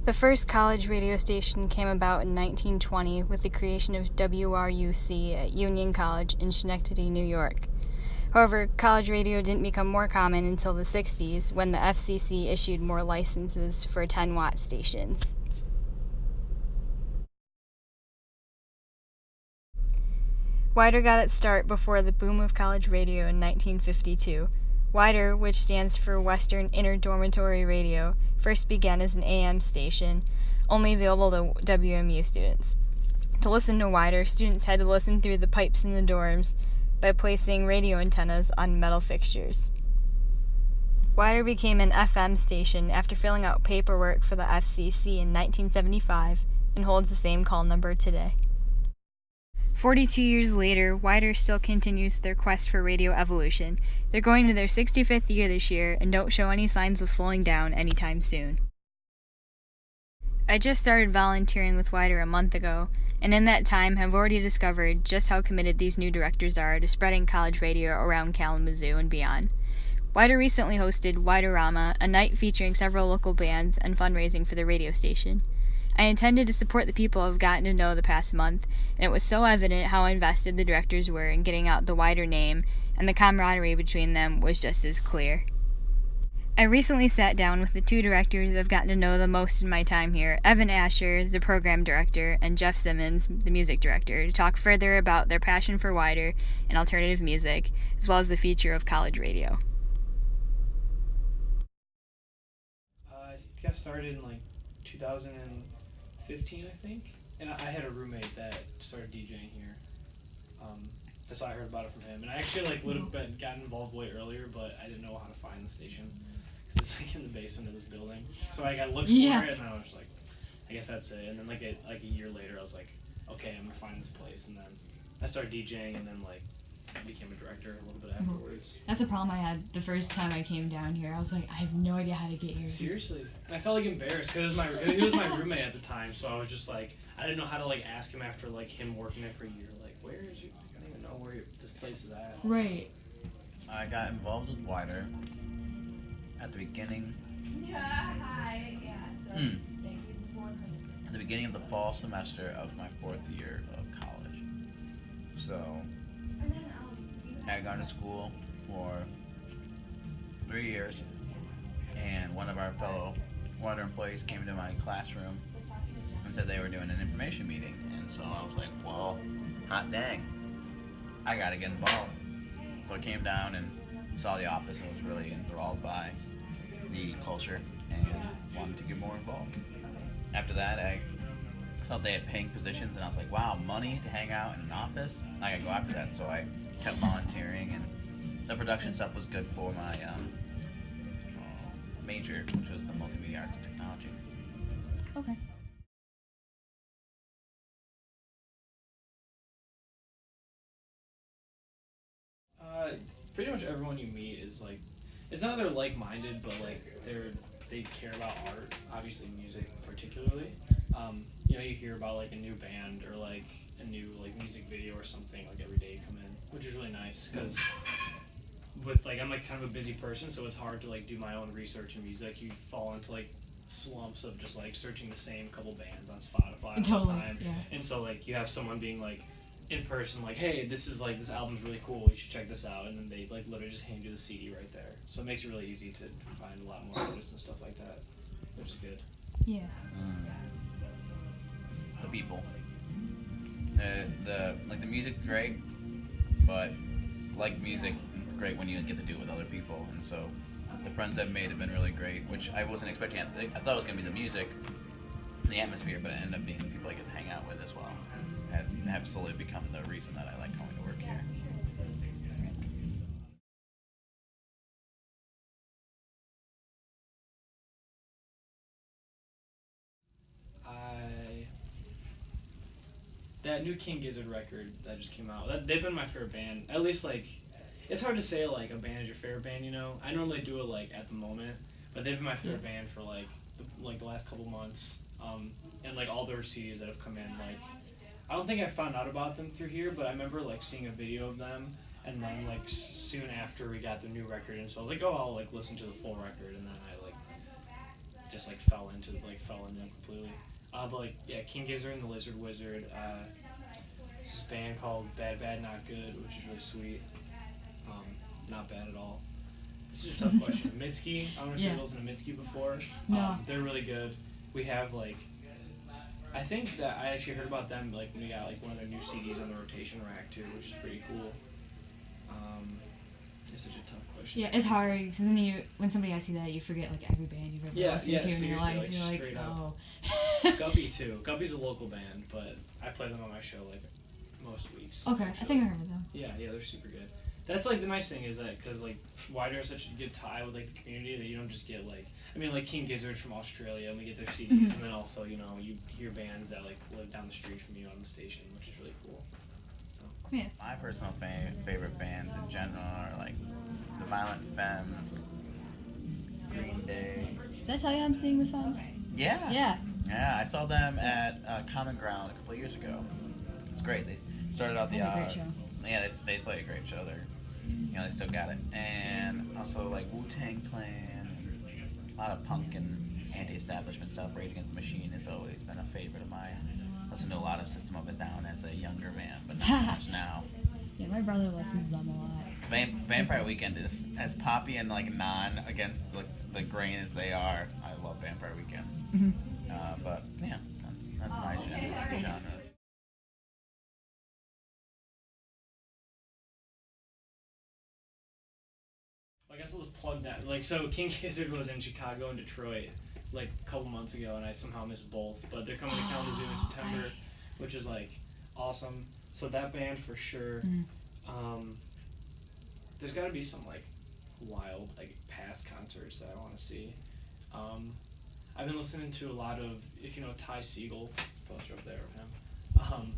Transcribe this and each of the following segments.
The first college radio station came about in 1920 with the creation of WRUC at Union College in Schenectady, New York. However, college radio didn't become more common until the 60s when the FCC issued more licenses for 10-watt stations. WIDR got its start before the boom of college radio in 1952. WIDR, which stands for Western Interdormitory Radio, first began as an AM station, only available to WMU students. To listen to WIDR, students had to listen through the pipes in the dorms by placing radio antennas on metal fixtures. WIDR became an FM station after filling out paperwork for the FCC in 1975 and holds the same call number today. 42 years later, WIDR still continues their quest for radio evolution. They're going to their 65th year this year and don't show any signs of slowing down anytime soon. I just started volunteering with WIDR a month ago, and in that time have already discovered just how committed these new directors are to spreading college radio around Kalamazoo and beyond. WIDR recently hosted WIDR-rama, a night featuring several local bands and fundraising for the radio station. I intended to support the people I've gotten to know the past month, and it was so evident how invested the directors were in getting out the WIDR name, and the camaraderie between them was just as clear. I recently sat down with the two directors I've gotten to know the most in my time here, Evan Asher, the program director, and Jeff Simmons, the music director, to talk further about their passion for WIDR and alternative music, as well as the future of college radio. I got started in 2015, I think, and I had a roommate that started DJing here. That's why I heard about it from him, and I actually would have gotten involved way earlier, but I didn't know how to find the station. It's in the basement of this building, so I looked for it, and I was like, I guess that's it. And then a year later, I was like, okay, I'm gonna find this place, and then I started DJing, and then I became a director a little bit afterwards. That's a problem I had the first time I came down here. I was like, I have no idea how to get here. Seriously, and I felt embarrassed because he was my roommate at the time, so I was just I didn't know how to ask him after him working there for a year. Where is you? I don't even know where this place is at. Right. I got involved with WIDR at the beginning. At the beginning of the fall semester of my 4th year of college. So I had gone to school for 3 years, and one of our fellow WIDR employees came into my classroom and said they were doing an information meeting, and so I was like, well, hot dang, I gotta get involved. So I came down and saw the office and was really enthralled by the culture and wanted to get more involved. After that, I thought they had paying positions, and I was like, wow, money to hang out in an office? I gotta go after that. So I kept volunteering, and the production stuff was good for my major, which was the multimedia arts and technology. Okay. Pretty much everyone you meet is it's not that they're like-minded, but they care about art, obviously music particularly. You hear about a new band or a new music video or something every day you come in, which is really nice because with I'm kind of a busy person, so it's hard to do my own research in music. You fall into slumps of just searching the same couple bands on Spotify all the time, yeah. And so you have someone being in person, hey, this is this album's really cool, you should check this out, and then they literally just hand you the CD right there. So it makes it really easy to find a lot more artists and stuff like that, which is good. Yeah. The people. The music's great, but music, it's great when you get to do it with other people, and so the friends I've made have been really great, which I wasn't expecting. I thought it was going to be the music, the atmosphere, but it ended up being the people I get to hang out with as well. Have slowly become the reason that I like coming to work here. That new King Gizzard record that just came out, they've been my favorite band. At least it's hard to say a band is your favorite band, I normally do it at the moment, but they've been my favorite band for the last couple months. And all their CDs that have come in, I don't think I found out about them through here, but I remember seeing a video of them, and then soon after we got the new record, and so I was oh, I'll listen to the full record, and then I just like fell into them completely. But like yeah, King Gizzard and the Lizard Wizard. This band called Bad Bad Not Good, which is really sweet. Not bad at all. This is a tough question. Mitski, I don't know if you've listened to Mitski before. No. They're really good. We have like, I think that I actually heard about them like when we got like one of their new CDs on the rotation rack too, which is pretty cool. It's such a tough question. Yeah, it's hard because then when somebody asks you that, you forget like every band you've ever listened to in your life. Like, you're like, straight oh. Guppy too. Guppy's a local band, but I play them on my show like most weeks. Okay, actually. I think I heard of them. Yeah, they're super good. That's like the nice thing is that because like WIDR has such a good tie with like the community that you don't just get like like King Gizzard's from Australia and we get their CDs and then also you hear bands that like live down the street from you on the station, which is really cool. So. Yeah. My personal favorite bands in general are like the Violent Femmes, Green Day. Did I tell you I'm seeing the Femmes? Yeah. Yeah. Yeah, I saw them at Common Ground a couple of years ago. It's great. They started out the Great show. yeah, they play a great show. They still got it. And also like Wu-Tang Clan, a lot of punk and anti-establishment stuff. Rage Against the Machine has always been a favorite of mine. Listen to a lot of System of a Down as a younger man, but not so much now. Yeah, my brother listens to them a lot. Vampire Weekend is as poppy and like non against the grain as they are. I love Vampire Weekend. But yeah, that's my genre. I guess I'll just plug that. Like, so King Gizzard was in Chicago and Detroit like a couple months ago, and I somehow missed both. But they're coming to Kalamazoo in September, which is like awesome. So that band for sure. There's got to be some like wild like past concerts that I want to see. I've been listening to a lot of, if you know Ty Segall, poster up there of him.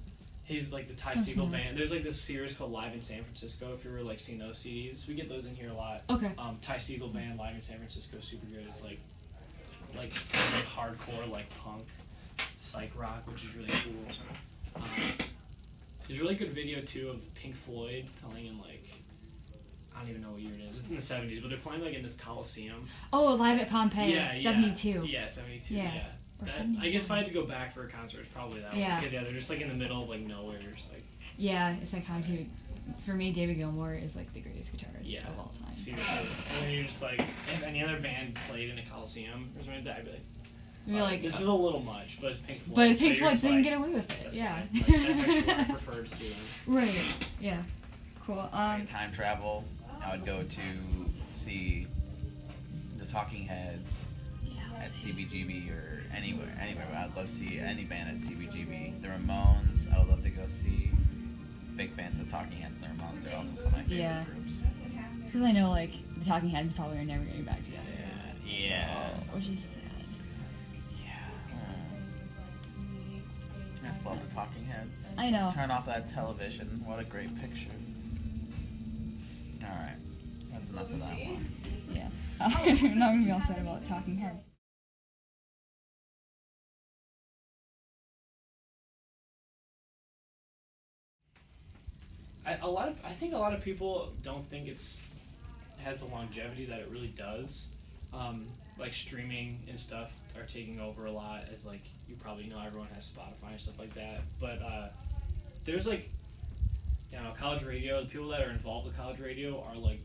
He's like the Ty Segall band. There's like this series called Live in San Francisco. If you ever like seen those CDs, we get those in here a lot. Okay. Ty Segall band Live in San Francisco, super good. It's like hardcore like punk, psych rock, which is really cool. There's a really good video too of Pink Floyd playing in like, I don't even know what year it is. It's in the 70s, but they're playing like in this Coliseum. Oh, Live at Pompeii, 72. Yeah, 72. Yeah. That, I guess if I had to go back for a concert, it's probably that one. Because they're just like in the middle of like nowhere. Just like. Yeah, it's like how to. For me, David Gilmour is like the greatest guitarist of all time. Seriously. And then you're just like, if any other band played in a Coliseum or something like that, I'd be like. You're like, this is a little much, but it's Pink Floyd. But Pink Floyd, so they can get away with it. That's yeah. Fine. Like, that's actually what I prefer to see them. Right. Yeah. Cool. Time travel. I would go to see the Talking Heads at CBGB or anywhere. But I'd love to see any band at CBGB. The Ramones, I would love to go see. Big fans of Talking Heads and the Ramones are also some of my favorite groups. Because I know like the Talking Heads probably are never getting back together. Yeah. So, which is sad. I just love the Talking Heads. I know. Turn off that television. What a great picture. Alright. That's enough of that one. Yeah. Now I'm going to be all sad about Talking Heads. I think a lot of people don't think it has the longevity that it really does. Like streaming and stuff are taking over a lot, as like you probably know everyone has Spotify and stuff like that. But there's like, you know, college radio. The people that are involved with college radio are like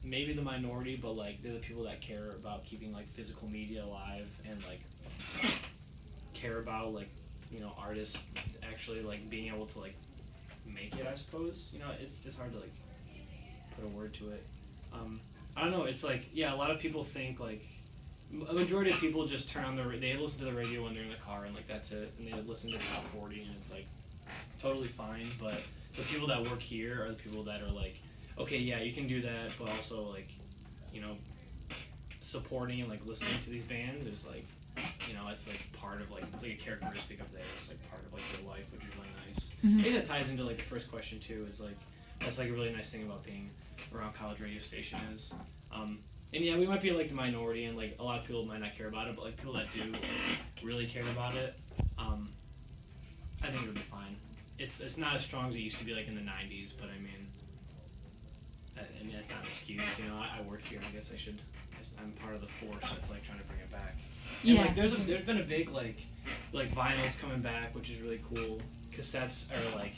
maybe the minority, but like they're the people that care about keeping like physical media alive and like care about like, you know, artists actually like being able to like make it. I suppose, you know, it's hard to like put a word to it. I don't know. It's like, yeah, a lot of people think like a majority of people just turn on they listen to the radio when they're in the car and like that's it, and they listen to top 40 and it's like totally fine. But the people that work here are the people that are like, okay, yeah, you can do that, but also like, you know, supporting and like listening to these bands is like, you know, it's like part of like, it's like a characteristic of theirs, it's like part of like their life, which is really nice. I think that ties into like the first question too, is like that's like a really nice thing about being around college radio station is, and yeah, we might be like the minority and like a lot of people might not care about it, but like people that do like, really care about it, I think it'll be fine. It's not as strong as it used to be like in the 90s, but I mean it's not an excuse, you know. I work here, I guess I'm part of the force that's like trying to bring it back. And Yeah. like there's been a big like vinyls coming back, which is really cool. Cassettes are like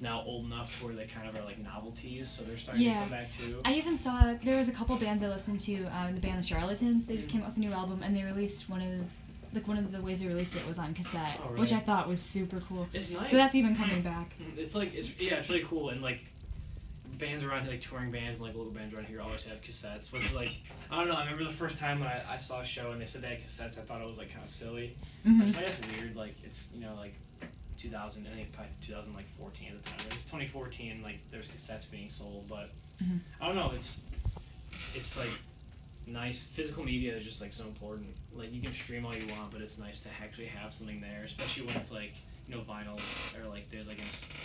now old enough to where they kind of are like novelties, so they're starting to Yeah. come back too. I even saw there was a couple bands I listened to. The band The Charlatans. They just came out with a new album, and they released one of the ways they released it was on cassette, Oh, which I really? thought was super cool. It's nice. So that's even coming back. It's really cool, and like bands around here, like touring bands and like local bands around here always have cassettes, which is like, I don't know, I remember the first time when I saw a show and they said they had cassettes, I thought it was like kind of silly. Mhm. Which I guess weird, like it's, you know, like 2000, I think probably 2014 at the time. It was 2014, like there's cassettes being sold, but Mhm. I don't know, it's like nice. Physical media is just like so important. Like you can stream all you want, but it's nice to actually have something there, especially when it's like, you know, vinyls or like there's like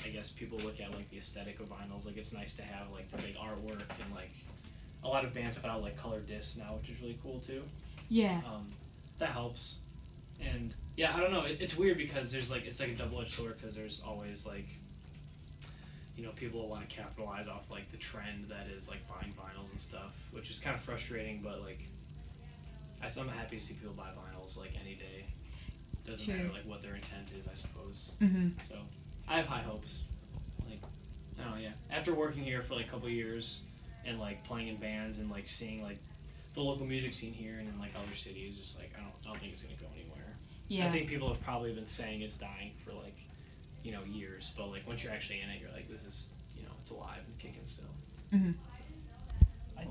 I guess people look at like the aesthetic of vinyls. Like it's nice to have like the big artwork, and like a lot of bands put out like color discs now, which is really cool too. Yeah. That helps. And yeah, I don't know. It's weird because there's like it's like a double-edged sword because there's always like, you know, people that want to capitalize off like the trend that is like buying vinyls and stuff, which is kind of frustrating. But like, I'm happy to see people buy vinyls like any day. Doesn't Sure. matter like what their intent is, I suppose. Mhm. So I have high hopes. Like, I don't know, yeah. After working here for like a couple years and like playing in bands and like seeing like the local music scene here and in like other cities, just like I don't think it's gonna go anywhere. Yeah. I think people have probably been saying it's dying for like, you know, years, but like once you're actually in it, you're like, this is, you know, it's alive and kicking still. Mhm. I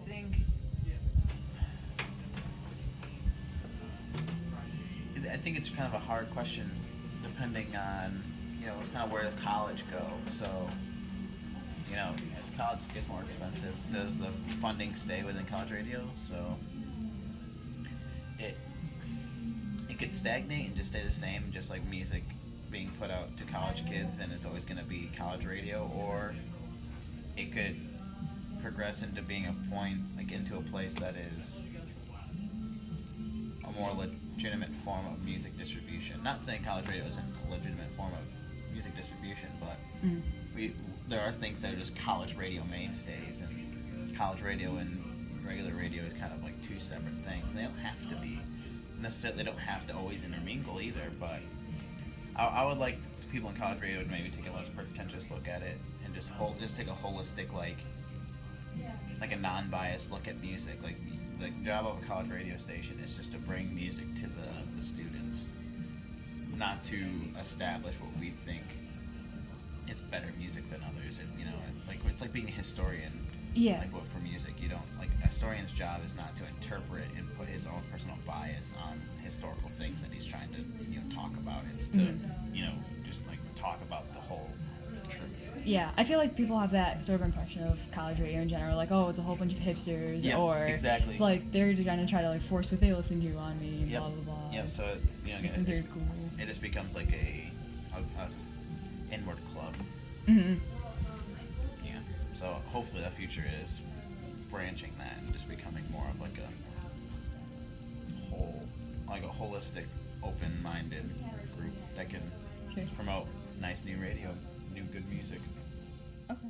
think it's kind of a hard question, depending on, you know, it's kind of where does college go. So, you know, as college gets more expensive, does the funding stay within college radio? So it could stagnate and just stay the same, just like music being put out to college kids, and it's always going to be college radio, or it could progress into being a point, like into a place that is a more legitimate form of music distribution. Not saying college radio isn't a legitimate form of music distribution, but there are things that are just college radio mainstays, and college radio and regular radio is kind of like two separate things. They don't have to be necessarily. They don't have to always intermingle either. But I would like people in college radio to maybe take a less pretentious look at it and just take a holistic like a non-biased look at music. Like the job of a college radio station is just to bring music to the students, not to establish what we think is better music than others. And you know, like it's like being a historian. Yeah. Like what for music, you don't like a historian's job is not to interpret and put his own personal bias on historical things that he's trying to, you know, talk about. It's to, you know, just like talk about the whole truth. Yeah, I feel like people have that sort of impression of college radio in general, like, oh, it's a whole bunch of hipsters, Yeah, or exactly. like they're gonna try to like force what they listen to on me, and Yep. blah blah blah. Yeah, so you know, I think they're cool. it just becomes like a inward club. Mhm. Yeah. So hopefully the future is branching that and just becoming more of like a holistic, open-minded group that can Sure. promote nice new radio, new good music. Okay.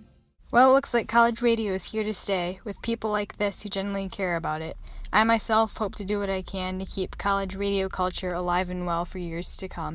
Well, it looks like college radio is here to stay, with people like this who genuinely care about it. I myself hope to do what I can to keep college radio culture alive and well for years to come.